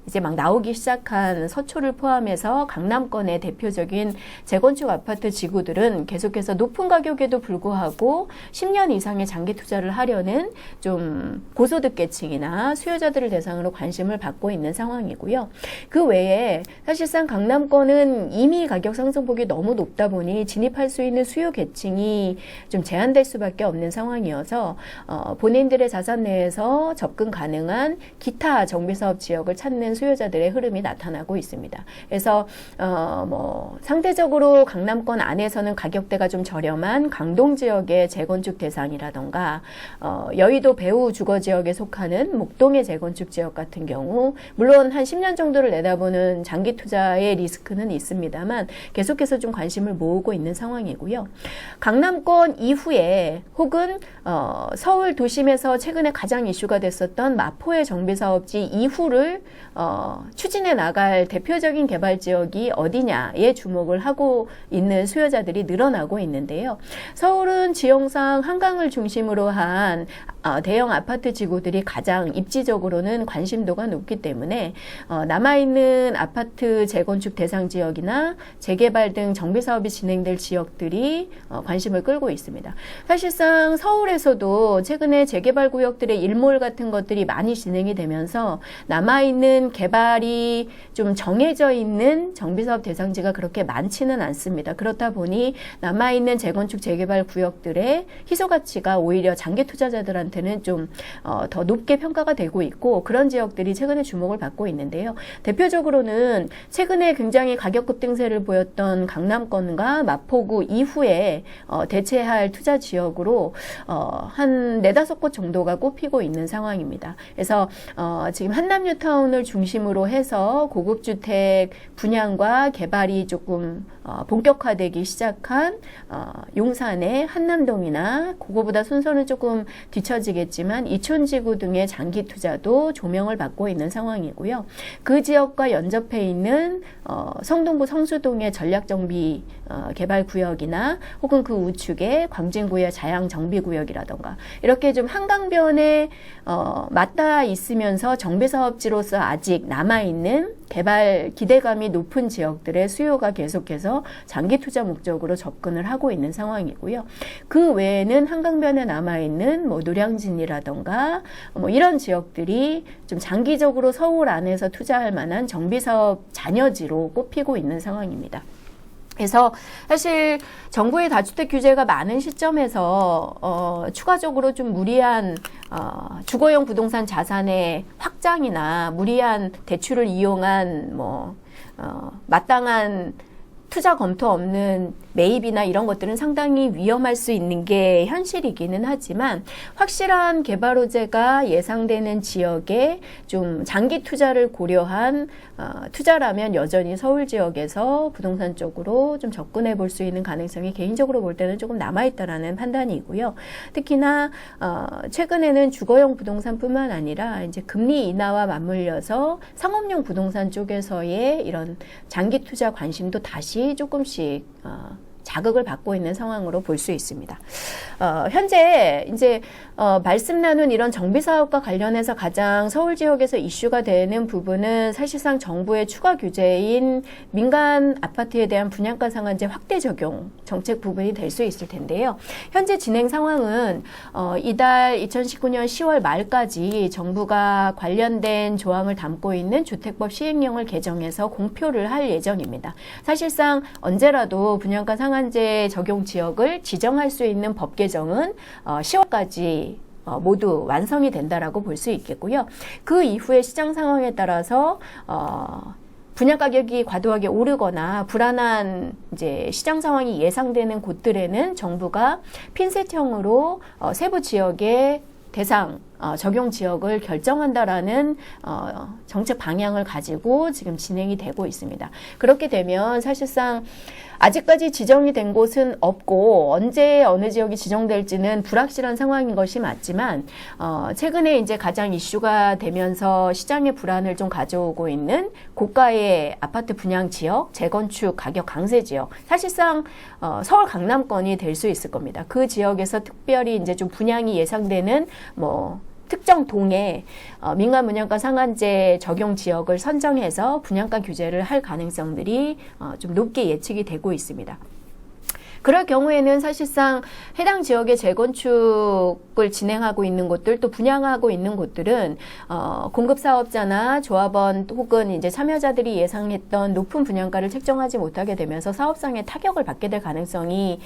이제 막 나오기 시작한 서초를 포함해서 강남권의 대표적인 재건축 아파트 지구들은 계속해서 높은 가격에도 불구하고 10년 이상의 장기 투자를 하려는 좀 고소득 계층이나 수요자들을 대상으로 관심을 받고 있는 상황이고요. 그 외에 사실상 강남권은 이미 가격 상승폭이 너무 높다 보니 진입할 수 있는 수요 계층이 좀 제한될 수밖에 없는 상황이어서 본인들의 자산 내에서 접근 가능한 기타 정비사업 지역을 찾는 수요자들의 흐름이 나타나고 있습니다. 그래서 상대적으로 강남권 안에서는 가격대가 좀 저렴한 강동 지역의 재건축 대상이라던가 여의도 배후 주거지역에 속하는 목동의 재건축 지역 같은 경우 물론 한 10년 정도를 내다보는 장기 투자의 리스크는 있습니다만 계속해서 좀 관심을 모으고 있는 상황이고요. 강남권 이후에 혹은 서울 도심에서 최근에 가장 이슈가 됐었던 마포의 정비사업지 이후를 추진해 나갈 대표적인 개발지역이 어디냐에 주목을 하고 있는 수요자들이 늘어나고 있는데요. 서울은 지형상 한강을 중심으로 한 대형 아파트 지구들이 가장 입지적으로는 관심도가 높기 때문에 남아있는 아파트 재건축 대상 지역이나 재개발 등 정비 사업이 진행될 지역들이 관심을 끌고 있습니다. 사실상 서울에서도 최근에 재개발 구역들의 일몰 같은 것들이 많이 진행이 되면서 남아있는 개발이 좀 정해져 있는 정비 사업 대상지가 그렇게 많지는 않습니다. 그렇다 보니 남아있는 재건축 재개발 구역들의 희소 가치가 오히려 장기 투자자들한테는 좀 더 높게 평가가 되고 있고 그런 지역들이 최근에 주목을 받고 있는데요. 대표적으로는 최근에 굉장히 가격 급등세를 보였던 강남권과 마포구 이후에 대체할 투자 지역으로 한 4-5곳 정도가 꼽히고 있는 상황입니다. 그래서 지금 한남뉴타운을 중심으로 해서 고급주택 분양과 개발이 조금 본격화되기 시작한 용산의 한남동이나 그거보다 순서는 조금 뒤처지겠지만 이촌지구 등의 장기 투자도 조명을 받고 있는 상황이고요. 그 지역과 연접해 있는 성동구 성수동의 전략정비 개발 구역이나 혹은 그 우측의 광진구의 자양정비구역이라던가 이렇게 좀 한강변에 맞닿아 있으면서 정비사업지로서 아직 남아있는 개발 기대감이 높은 지역들의 수요가 계속해서 장기 투자 목적으로 접근을 하고 있는 상황이고요. 그 외에는 한강변에 남아있는 뭐 노량진이라던가 뭐 이런 지역들이 좀 장기적으로 서울 안에서 투자할 만한 정비사업 잔여지로 꼽히고 있는 상황입니다. 그래서 사실 정부의 다주택 규제가 많은 시점에서 추가적으로 좀 무리한 주거용 부동산 자산의 확장이나 무리한 대출을 이용한 마땅한 투자 검토 없는 매입이나 이런 것들은 상당히 위험할 수 있는 게 현실이기는 하지만 확실한 개발 호재가 예상되는 지역에 좀 장기 투자를 고려한 투자라면 여전히 서울 지역에서 부동산 쪽으로 좀 접근해 볼 수 있는 가능성이 개인적으로 볼 때는 조금 남아있다라는 판단이고요. 특히나 최근에는 주거용 부동산뿐만 아니라 이제 금리 인하와 맞물려서 상업용 부동산 쪽에서의 이런 장기 투자 관심도 다시 조금씩 자극을 받고 있는 상황으로 볼 수 있습니다. 현재 이제 말씀 나눈 이런 정비 사업과 관련해서 가장 서울 지역에서 이슈가 되는 부분은 사실상 정부의 추가 규제인 민간 아파트에 대한 분양가 상한제 확대 적용 정책 부분이 될 수 있을 텐데요. 현재 진행 상황은 이달 2019년 10월 말까지 정부가 관련된 조항을 담고 있는 주택법 시행령을 개정해서 공표를 할 예정입니다. 사실상 언제라도 분양가 상한제 적용 지역을 지정할 수 있는 법 개정은 10월까지 모두 완성이 된다라고 볼 수 있겠고요. 그 이후에 시장 상황에 따라서 분양 가격이 과도하게 오르거나 불안한 이제 시장 상황이 예상되는 곳들에는 정부가 핀셋형으로 세부 지역의 대상 적용 지역을 결정한다라는 정책 방향을 가지고 지금 진행이 되고 있습니다. 그렇게 되면 사실상 아직까지 지정이 된 곳은 없고 언제 어느 지역이 지정될지는 불확실한 상황인 것이 맞지만 최근에 이제 가장 이슈가 되면서 시장의 불안을 좀 가져오고 있는 고가의 아파트 분양 지역, 재건축 가격 강세 지역, 사실상 서울 강남권이 될 수 있을 겁니다. 그 지역에서 특별히 이제 좀 분양이 예상되는 특정 동에 민간 분양가 상한제 적용 지역을 선정해서 분양가 규제를 할 가능성들이 좀 높게 예측이 되고 있습니다. 그럴 경우에는 사실상 해당 지역의 재건축을 진행하고 있는 곳들 또 분양하고 있는 곳들은 공급사업자나 조합원 혹은 이제 참여자들이 예상했던 높은 분양가를 책정하지 못하게 되면서 사업상의 타격을 받게 될 가능성이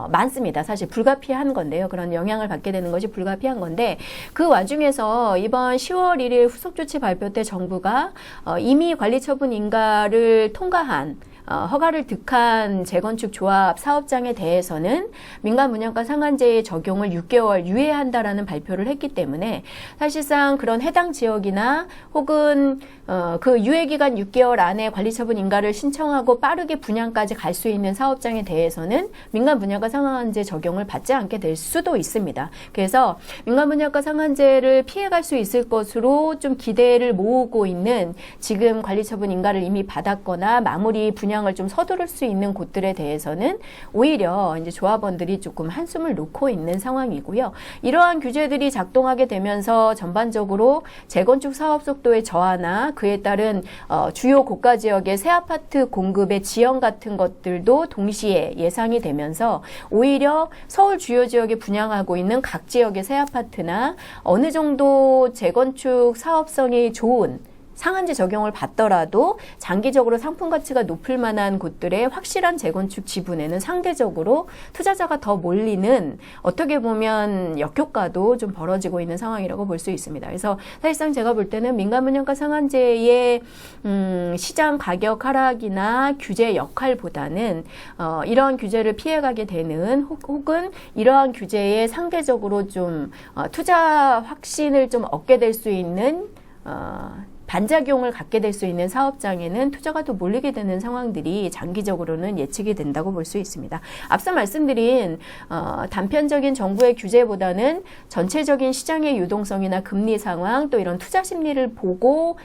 많습니다. 사실 불가피한 건데요. 그런 영향을 받게 되는 것이 불가피한 건데 그 와중에서 이번 10월 1일 후속조치 발표 때 정부가 이미 관리처분 인가를 통과한 허가를 득한 재건축 조합 사업장에 대해서는 민간 분양가 상한제의 적용을 6개월 유예한다라는 발표를 했기 때문에 사실상 그런 해당 지역이나 혹은 그 유예기간 6개월 안에 관리처분 인가를 신청하고 빠르게 분양까지 갈 수 있는 사업장에 대해서는 민간 분양가 상한제 적용을 받지 않게 될 수도 있습니다. 그래서 민간 분양가 상한제를 피해갈 수 있을 것으로 좀 기대를 모으고 있는 지금 관리처분 인가를 이미 받았거나 마무리 분양 분양을 좀 서두를 수 있는 곳들에 대해서는 오히려 이제 조합원들이 조금 한숨을 놓고 있는 상황이고요. 이러한 규제들이 작동하게 되면서 전반적으로 재건축 사업 속도의 저하나 그에 따른 주요 고가 지역의 새 아파트 공급의 지연 같은 것들도 동시에 예상이 되면서 오히려 서울 주요 지역에 분양하고 있는 각 지역의 새 아파트나 어느 정도 재건축 사업성이 좋은 상한제 적용을 받더라도 장기적으로 상품 가치가 높을 만한 곳들의 확실한 재건축 지분에는 상대적으로 투자자가 더 몰리는 어떻게 보면 역효과도 좀 벌어지고 있는 상황이라고 볼 수 있습니다. 그래서 사실상 제가 볼 때는 민간 분양가 상한제의 시장 가격 하락이나 규제 역할보다는 이러한 규제를 피해가게 되는 혹은 이러한 규제에 상대적으로 좀 투자 확신을 좀 얻게 될 수 있는 반작용을 갖게 될 수 있는 사업장에는 투자가 더 몰리게 되는 상황들이 장기적으로는 예측이 된다고 볼 수 있습니다. 앞서 말씀드린 단편적인 정부의 규제보다는 전체적인 시장의 유동성이나 금리 상황 또 이런 투자 심리를 보고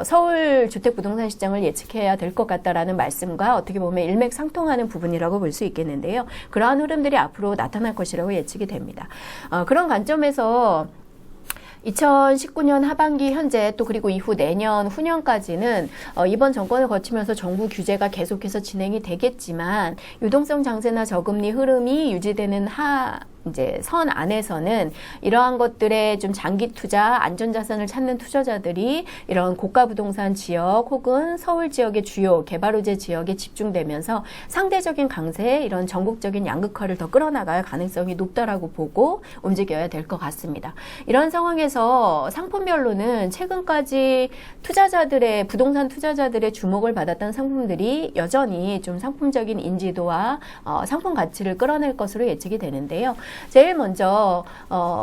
서울 주택부동산 시장을 예측해야 될 것 같다라는 말씀과 어떻게 보면 일맥상통하는 부분이라고 볼 수 있겠는데요. 그러한 흐름들이 앞으로 나타날 것이라고 예측이 됩니다. 그런 관점에서 2019년 하반기 현재 또 그리고 이후 내년 후년까지는 이번 정권을 거치면서 정부 규제가 계속해서 진행이 되겠지만 유동성 장세나 저금리 흐름이 유지되는 이제 선 안에서는 이러한 것들에 좀 장기 투자, 안전자산을 찾는 투자자들이 이런 고가 부동산 지역 혹은 서울 지역의 주요 개발호재 지역에 집중되면서 상대적인 강세, 이런 전국적인 양극화를 더 끌어나갈 가능성이 높다라고 보고 움직여야 될 것 같습니다. 이런 상황에서 상품별로는 최근까지 부동산 투자자들의 주목을 받았던 상품들이 여전히 좀 상품적인 인지도와 상품 가치를 끌어낼 것으로 예측이 되는데요. 제일 먼저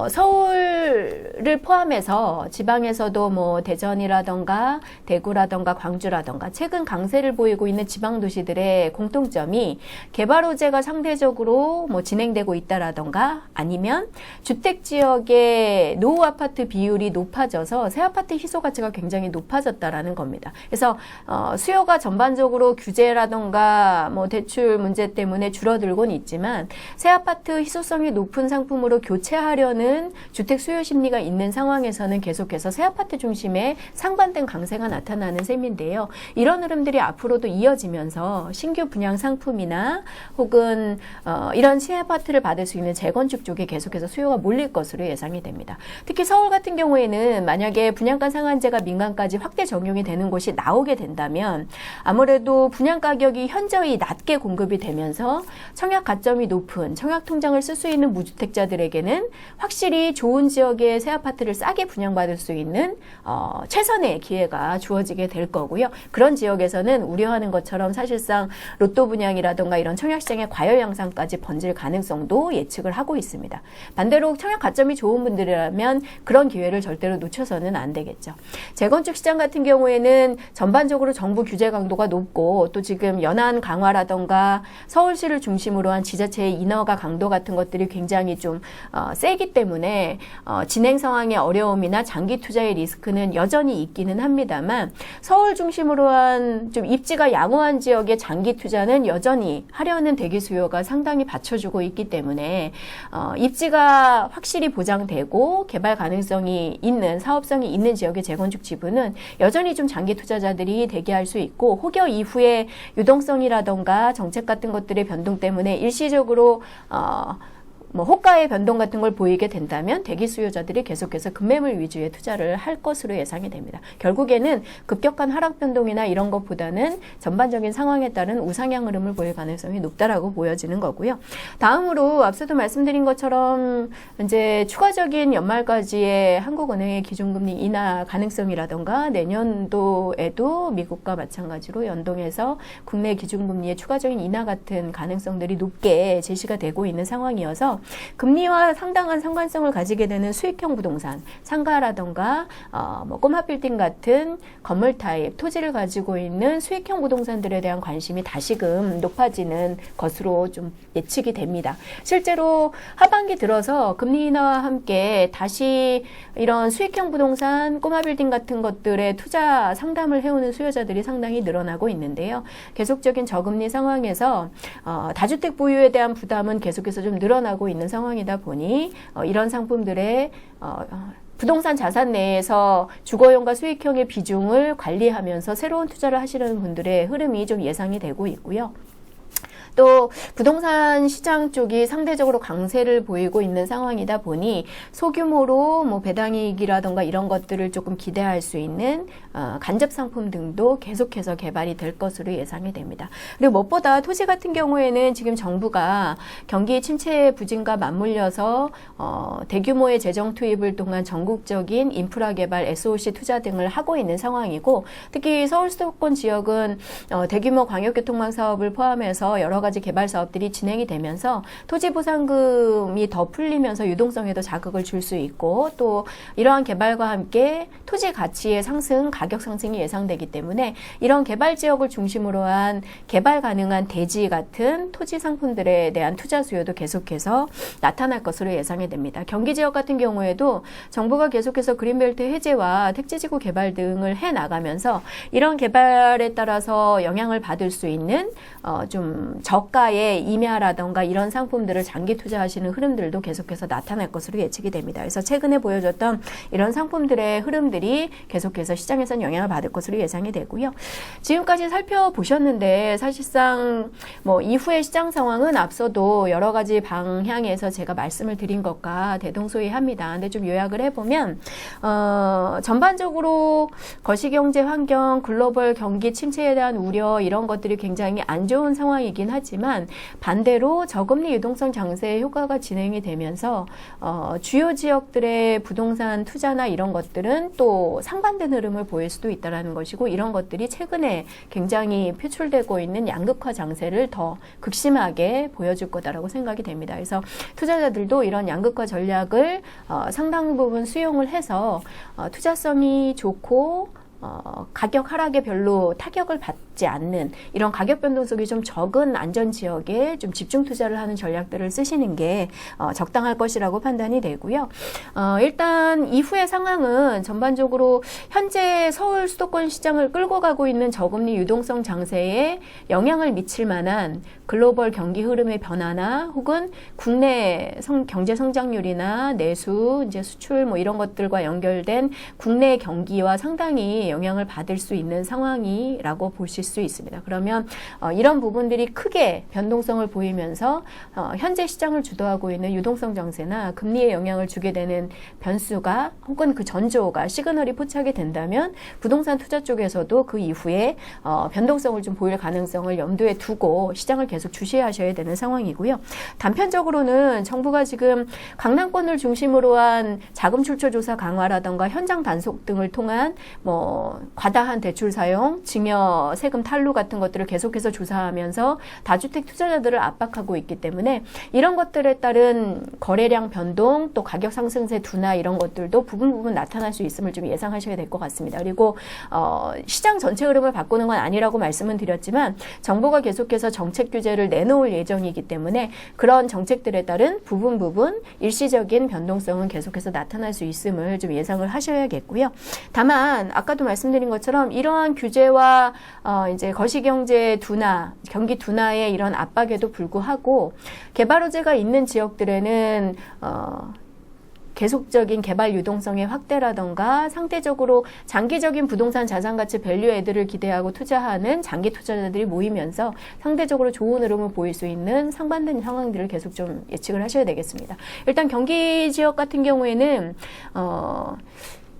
서울을 포함해서 지방에서도 뭐 대전이라던가 대구라던가 광주라던가 최근 강세를 보이고 있는 지방 도시들의 공통점이 개발 호재가 상대적으로 뭐 진행되고 있다라던가 아니면 주택 지역의 노후 아파트 비율이 높아져서 새 아파트 희소 가치가 굉장히 높아졌다라는 겁니다. 그래서 수요가 전반적으로 규제라던가 뭐 대출 문제 때문에 줄어들곤 있지만 새 아파트 희소성이 높은 상품으로 교체하려는 주택 수요 심리가 있는 상황에서는 계속해서 새 아파트 중심의 상반된 강세가 나타나는 셈인데요. 이런 흐름들이 앞으로도 이어지면서 신규 분양 상품이나 혹은 이런 새 아파트를 받을 수 있는 재건축 쪽에 계속해서 수요가 몰릴 것으로 예상이 됩니다. 특히 서울 같은 경우에는 만약에 분양가 상한제가 민간까지 확대 적용이 되는 곳이 나오게 된다면 아무래도 분양 가격이 현저히 낮게 공급이 되면서 청약 가점이 높은 청약 통장을 쓸 수 있는 무주택자들에게는 확실히 좋은 지역의 새 아파트를 싸게 분양받을 수 있는 최선의 기회가 주어지게 될 거고요. 그런 지역에서는 우려하는 것처럼 사실상 로또 분양이라든가 이런 청약시장의 과열 양상까지 번질 가능성도 예측을 하고 있습니다. 반대로 청약 가점이 좋은 분들이라면 그런 기회를 절대로 놓쳐서는 안 되겠죠. 재건축 시장 같은 경우에는 전반적으로 정부 규제 강도가 높고 또 지금 연안 강화라든가 서울시를 중심으로 한 지자체의 인허가 강도 같은 것들이 굉장히 좀 세기 때문에 진행 상황의 어려움이나 장기 투자의 리스크는 여전히 있기는 합니다만 서울 중심으로 한 좀 입지가 양호한 지역의 장기 투자는 여전히 하려는 대기 수요가 상당히 받쳐주고 있기 때문에 입지가 확실히 보장되고 개발 가능성이 있는 사업성이 있는 지역의 재건축 지분은 여전히 좀 장기 투자자들이 대기할 수 있고 혹여 이후에 유동성이라던가 정책 같은 것들의 변동 때문에 일시적으로 호가의 변동 같은 걸 보이게 된다면 대기 수요자들이 계속해서 급매물 위주의 투자를 할 것으로 예상이 됩니다. 결국에는 급격한 하락 변동이나 이런 것보다는 전반적인 상황에 따른 우상향 흐름을 보일 가능성이 높다라고 보여지는 거고요. 다음으로 앞서도 말씀드린 것처럼 이제 추가적인 연말까지의 한국은행의 기준금리 인하 가능성이라던가 내년도에도 미국과 마찬가지로 연동해서 국내 기준금리의 추가적인 인하 같은 가능성들이 높게 제시가 되고 있는 상황이어서 금리와 상당한 상관성을 가지게 되는 수익형 부동산, 상가라던가 뭐 꼬마 빌딩 같은 건물 타입, 토지를 가지고 있는 수익형 부동산들에 대한 관심이 다시금 높아지는 것으로 좀 예측이 됩니다. 실제로 하반기 들어서 금리 인하와 함께 다시 이런 수익형 부동산, 꼬마 빌딩 같은 것들에 투자 상담을 해오는 수요자들이 상당히 늘어나고 있는데요. 계속적인 저금리 상황에서 다주택 보유에 대한 부담은 계속해서 좀 늘어나고 있는 상황이다 보니 이런 상품들의 부동산 자산 내에서 주거용과 수익형의 비중을 관리하면서 새로운 투자를 하시려는 분들의 흐름이 좀 예상이 되고 있고요. 또 부동산 시장 쪽이 상대적으로 강세를 보이고 있는 상황이다 보니 소규모로 뭐 배당이익이라던가 이런 것들을 조금 기대할 수 있는 간접 상품 등도 계속해서 개발이 될 것으로 예상이 됩니다. 그리고 무엇보다 토지 같은 경우에는 지금 정부가 경기 침체 부진과 맞물려서 대규모의 재정 투입을 통한 전국적인 인프라 개발, SOC 투자 등을 하고 있는 상황이고, 특히 서울 수도권 지역은 대규모 광역교통망 사업을 포함해서 여러 가지 개발 사업들이 진행이 되면서 토지 보상금이 더 풀리면서 유동성에도 자극을 줄 수 있고, 또 이러한 개발과 함께 토지 가치의 상승, 가격 상승이 예상되기 때문에 이런 개발 지역을 중심으로 한 개발 가능한 대지 같은 토지 상품들에 대한 투자 수요도 계속해서 나타날 것으로 예상이 됩니다. 경기 지역 같은 경우에도 정부가 계속해서 그린벨트 해제와 택지지구 개발 등을 해 나가면서 이런 개발에 따라서 영향을 받을 수 있는 좀 저가의 임야라던가 이런 상품들을 장기 투자하시는 흐름들도 계속해서 나타날 것으로 예측이 됩니다. 그래서 최근에 보여줬던 이런 상품들의 흐름들이 계속해서 시장에서는 영향을 받을 것으로 예상이 되고요. 지금까지 살펴보셨는데 사실상 뭐 이후의 시장 상황은 앞서도 여러 가지 방향에서 제가 말씀을 드린 것과 대동소이합니다. 근데 좀 요약을 해보면 전반적으로 거시경제 환경, 글로벌 경기 침체에 대한 우려 이런 것들이 굉장히 안 좋은 상황이긴 하지만 반대로 저금리 유동성 장세의 효과가 진행이 되면서 주요 지역들의 부동산 투자나 이런 것들은 또 상반된 흐름을 보일 수도 있다는 것이고, 이런 것들이 최근에 굉장히 표출되고 있는 양극화 장세를 더 극심하게 보여줄 거다라고 생각이 됩니다. 그래서 투자자들도 이런 양극화 전략을 상당 부분 수용을 해서 투자성이 좋고 가격 하락에 별로 타격을 받지 않는 이런 가격 변동성이 좀 적은 안전 지역에 좀 집중 투자를 하는 전략들을 쓰시는 게 적당할 것이라고 판단이 되고요. 일단 이후의 상황은 전반적으로 현재 서울 수도권 시장을 끌고 가고 있는 저금리 유동성 장세에 영향을 미칠 만한 글로벌 경기 흐름의 변화나 혹은 국내 경제 성장률이나 내수, 이제 수출 뭐 이런 것들과 연결된 국내 경기와 상당히 영향을 받을 수 있는 상황이라고 보실 수 있습니다. 그러면 이런 부분들이 크게 변동성을 보이면서 현재 시장을 주도하고 있는 유동성 장세나 금리에 영향을 주게 되는 변수가 혹은 그 전조가 시그널이 포착이 된다면 부동산 투자 쪽에서도 그 이후에 변동성을 좀 보일 가능성을 염두에 두고 시장을 계속 주시하셔야 되는 상황이고요. 단편적으로는 정부가 지금 강남권을 중심으로 한 자금 출처 조사 강화라던가 현장 단속 등을 통한 뭐 과다한 대출 사용, 증여 세금 탈루 같은 것들을 계속해서 조사하면서 다주택 투자자들을 압박하고 있기 때문에 이런 것들에 따른 거래량 변동, 또 가격 상승세 둔화 이런 것들도 부분 나타날 수 있음을 좀 예상하셔야 될 것 같습니다. 그리고 시장 전체 흐름을 바꾸는 건 아니라고 말씀은 드렸지만 정부가 계속해서 정책 규제를 내놓을 예정이기 때문에 그런 정책들에 따른 부분 일시적인 변동성은 계속해서 나타날 수 있음을 좀 예상을 하셔야겠고요. 다만 아까도 말씀드린 것처럼 이러한 규제와 이제 거시경제 둔화, 경기 둔화의 이런 압박에도 불구하고 개발 호재가 있는 지역들에는 계속적인 개발 유동성의 확대라던가 상대적으로 장기적인 부동산 자산가치 밸류 애들을 기대하고 투자하는 장기 투자자들이 모이면서 상대적으로 좋은 흐름을 보일 수 있는 상반된 상황들을 계속 좀 예측을 하셔야 되겠습니다. 일단 경기 지역 같은 경우에는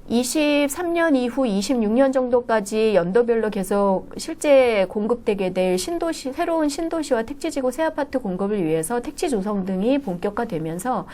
23년 이후 26년 정도까지 연도별로 계속 실제 공급되게 될 신도시, 새로운 신도시와 택지지구 새 아파트 공급을 위해서 택지 조성 등이 본격화되면서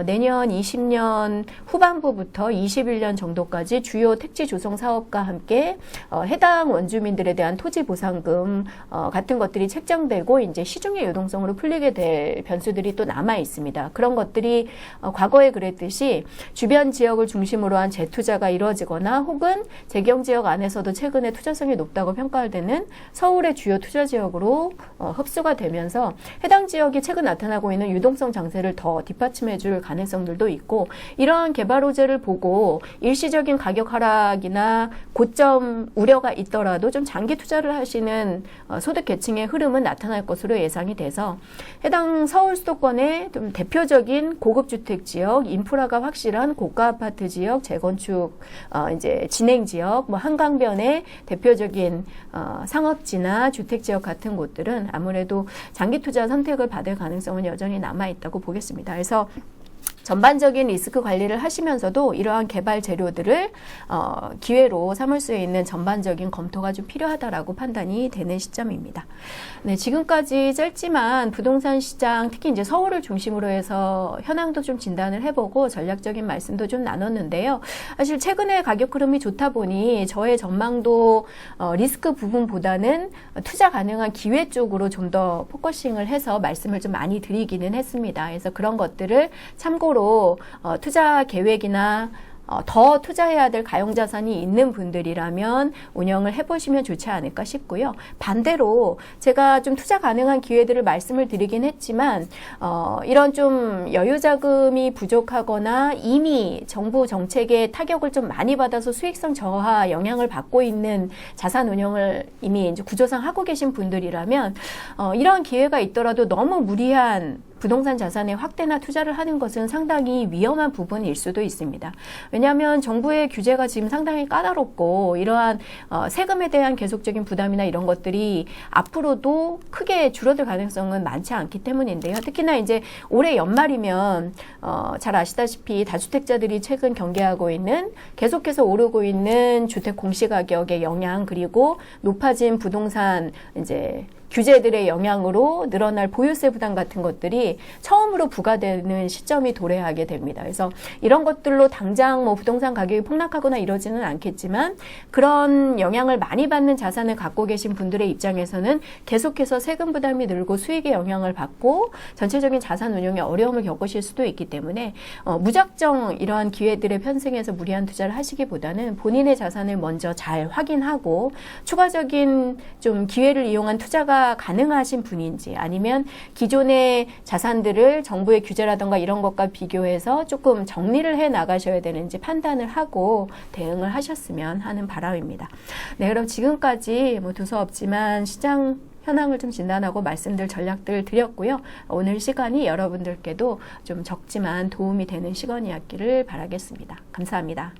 내년 20년 후반부부터 21년 정도까지 주요 택지 조성 사업과 함께 해당 원주민들에 대한 토지 보상금 같은 것들이 책정되고 이제 시중의 유동성으로 풀리게 될 변수들이 또 남아 있습니다. 그런 것들이 과거에 그랬듯이 주변 지역을 중심으로 한 재투자가 이루어지거나 혹은 재경지역 안에서도 최근에 투자성이 높다고 평가되는 서울의 주요 투자 지역으로 흡수가 되면서 해당 지역이 최근 나타나고 있는 유동성 장세를 더 뒷받침해 줄 가능성들도 있고, 이러한 개발 호재를 보고 일시적인 가격 하락이나 고점 우려가 있더라도 좀 장기 투자를 하시는 소득 계층의 흐름은 나타날 것으로 예상이 돼서 해당 서울 수도권의 좀 대표적인 고급 주택 지역, 인프라가 확실한 고가 아파트 지역, 재건축 이제 진행 지역, 뭐 한강변의 대표적인 상업지나 주택 지역 같은 곳들은 아무래도 장기 투자 선택을 받을 가능성은 여전히 남아 있다고 보겠습니다. 그래서 전반적인 리스크 관리를 하시면서도 이러한 개발 재료들을 기회로 삼을 수 있는 전반적인 검토가 좀 필요하다라고 판단이 되는 시점입니다. 네, 지금까지 짧지만 부동산 시장, 특히 이제 서울을 중심으로 해서 현황도 좀 진단을 해보고 전략적인 말씀도 좀 나눴는데요. 사실 최근에 가격 흐름이 좋다 보니 저의 전망도 리스크 부분보다는 투자 가능한 기회 쪽으로 좀 더 포커싱을 해서 말씀을 좀 많이 드리기는 했습니다. 그래서 그런 것들을 참고로 투자 계획이나 더 투자해야 될 가용자산이 있는 분들이라면 운영을 해보시면 좋지 않을까 싶고요. 반대로 제가 좀 투자 가능한 기회들을 말씀을 드리긴 했지만 이런 좀 여유자금이 부족하거나 이미 정부 정책의 타격을 좀 많이 받아서 수익성 저하 영향을 받고 있는 자산 운영을 이미 이제 구조상 하고 계신 분들이라면 이런 기회가 있더라도 너무 무리한 부동산 자산의 확대나 투자를 하는 것은 상당히 위험한 부분일 수도 있습니다. 왜냐하면 정부의 규제가 지금 상당히 까다롭고 이러한 세금에 대한 계속적인 부담이나 이런 것들이 앞으로도 크게 줄어들 가능성은 많지 않기 때문인데요. 특히나 이제 올해 연말이면 잘 아시다시피 다주택자들이 최근 경계하고 있는 계속해서 오르고 있는 주택 공시가격의 영향, 그리고 높아진 부동산 이제 규제들의 영향으로 늘어날 보유세 부담 같은 것들이 처음으로 부과되는 시점이 도래하게 됩니다. 그래서 이런 것들로 당장 뭐 부동산 가격이 폭락하거나 이러지는 않겠지만 그런 영향을 많이 받는 자산을 갖고 계신 분들의 입장에서는 계속해서 세금 부담이 늘고 수익의 영향을 받고 전체적인 자산 운용에 어려움을 겪으실 수도 있기 때문에 무작정 이러한 기회들에 편승해서 무리한 투자를 하시기보다는 본인의 자산을 먼저 잘 확인하고 추가적인 좀 기회를 이용한 투자가 가능하신 분인지, 아니면 기존의 자산들을 정부의 규제라던가 이런 것과 비교해서 조금 정리를 해 나가셔야 되는지 판단을 하고 대응을 하셨으면 하는 바람입니다. 네, 그럼 지금까지 뭐 두서 없지만 시장 현황을 좀 진단하고 말씀들 전략들 드렸고요. 오늘 시간이 여러분들께도 좀 적지만 도움이 되는 시간이었기를 바라겠습니다. 감사합니다.